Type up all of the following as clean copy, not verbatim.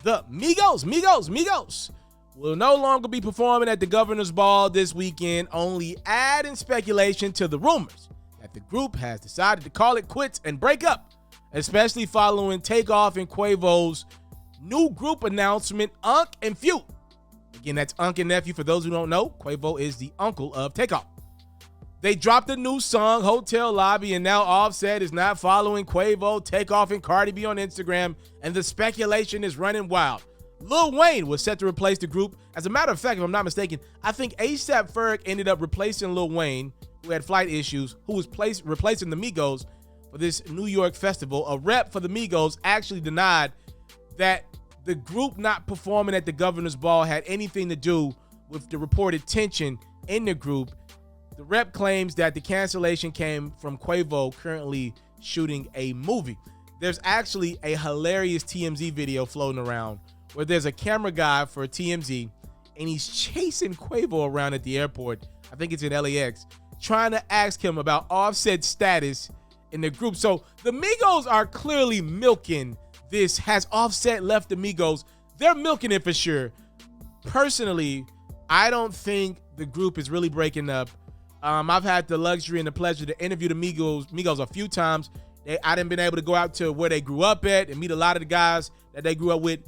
The Migos will no longer be performing at the Governor's Ball this weekend, only adding speculation to the rumors that the group has decided to call it quits and break up, especially following Takeoff and Quavo's new group announcement, Unc and Few. Again, that's Unc and Nephew. For those who don't know, Quavo is the uncle of Takeoff. They dropped a new song, Hotel Lobby, and now Offset is not following Quavo, Takeoff, and Cardi B on Instagram, and the speculation is running wild. Lil Wayne was set to replace the group. As a matter of fact, if I'm not mistaken, I think A$AP Ferg ended up replacing Lil Wayne, who had flight issues, who was replacing the Migos for this New York festival. A rep for the Migos actually denied that the group not performing at the Governor's Ball had anything to do with the reported tension in the group. The rep claims that the cancellation came from Quavo currently shooting a movie. There's actually a hilarious TMZ video floating around where there's a camera guy for TMZ and he's chasing Quavo around at the airport. I think it's in LAX, trying to ask him about Offset's status in the group. So the Migos are clearly milking this. Has Offset left the Migos? They're milking it for sure. Personally, I don't think the group is really breaking up. I've had the luxury and the pleasure to interview the Migos a few times. I done been able to go out to where they grew up at and meet a lot of the guys that they grew up with.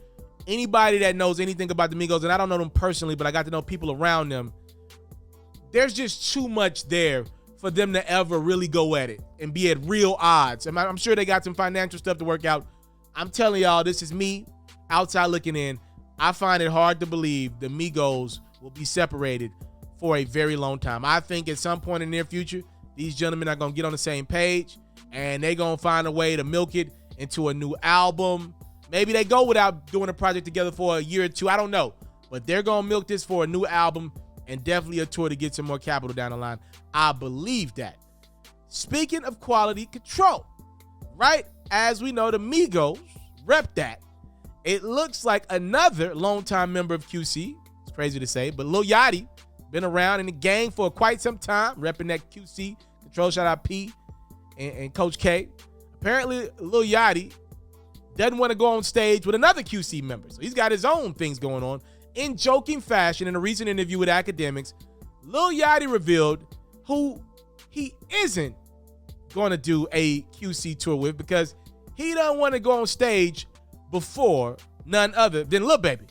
Anybody that knows anything about the Migos, and I don't know them personally, but I got to know people around them, there's just too much there for them to ever really go at it and be at real odds. I'm sure they got some financial stuff to work out. I'm telling y'all, this is me outside looking in. I find it hard to believe the Migos will be separated for a very long time. I think at some point in the near future, these gentlemen are going to get on the same page and they're going to find a way to milk it into a new album. Maybe they go without doing a project together for a year or two. I don't know. But they're going to milk this for a new album and definitely a tour to get some more capital down the line. I believe that. Speaking of quality control, right? As we know, the Migos rep that. It looks like another longtime member of QC. It's crazy to say, but Lil Yachty been around in the gang for quite some time, repping that QC control. Shout out P and Coach K. Apparently, Lil Yachty doesn't want to go on stage with another QC member. So he's got his own things going on. In joking fashion, in a recent interview with Academics, Lil Yachty revealed who he isn't going to do a QC tour with because he doesn't want to go on stage before none other than Lil Baby.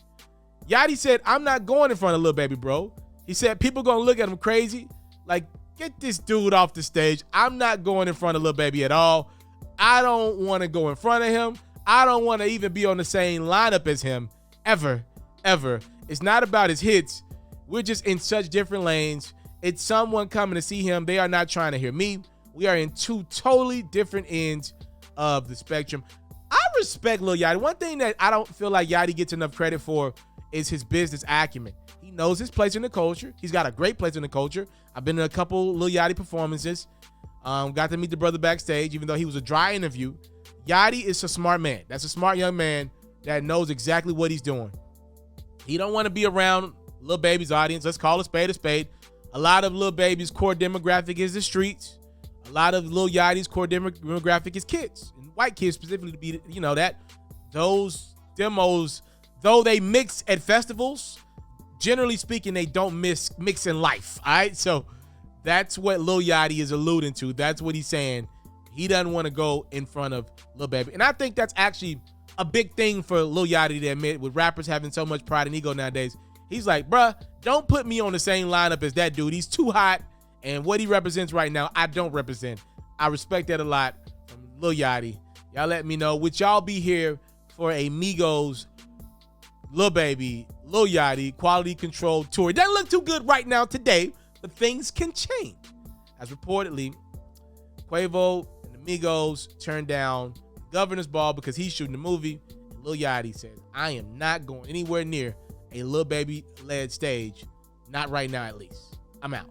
Yachty said, I'm not going in front of Lil Baby, bro. He said, people going to look at him crazy. Like, get this dude off the stage. I'm not going in front of Lil Baby at all. I don't want to go in front of him. I don't want to even be on the same lineup as him ever. It's not about his hits. We're just in such different lanes. It's someone coming to see him. They are not trying to hear me. We are in two totally different ends of the spectrum. I respect Lil Yachty. One thing that I don't feel like Yachty gets enough credit for is his business acumen. He knows his place in the culture. He's got a great place in the culture. I've been to a couple Lil Yachty performances. Got to meet the brother backstage, even though he was a dry interview. Yachty is a smart man. That's a smart young man that knows exactly what he's doing. He don't want to be around Lil Baby's audience. Let's call a spade a spade. A lot of Lil Baby's core demographic is the streets. A lot of Lil Yachty's core demographic is kids, and white kids specifically, to be, that those demos, though they mix at festivals, generally speaking, they don't mix in life. All right, so that's what Lil Yachty is alluding to. That's what he's saying. He doesn't want to go in front of Lil Baby, and I think that's actually a big thing for Lil Yachty to admit, with rappers having so much pride and ego nowadays. He's like, bruh, don't put me on the same lineup as that dude. He's too hot, and what he represents right now, I don't represent. I respect that a lot from Lil Yachty. Y'all let me know. Would y'all be here for a Migos, Lil Baby, Lil Yachty quality control tour? It doesn't look too good right now today, but things can change. As reportedly, Quavo and the Migos turned down Governor's Ball because he's shooting a movie. And Lil Yachty says, I am not going anywhere near a Lil Baby-led stage. Not right now, at least. I'm out.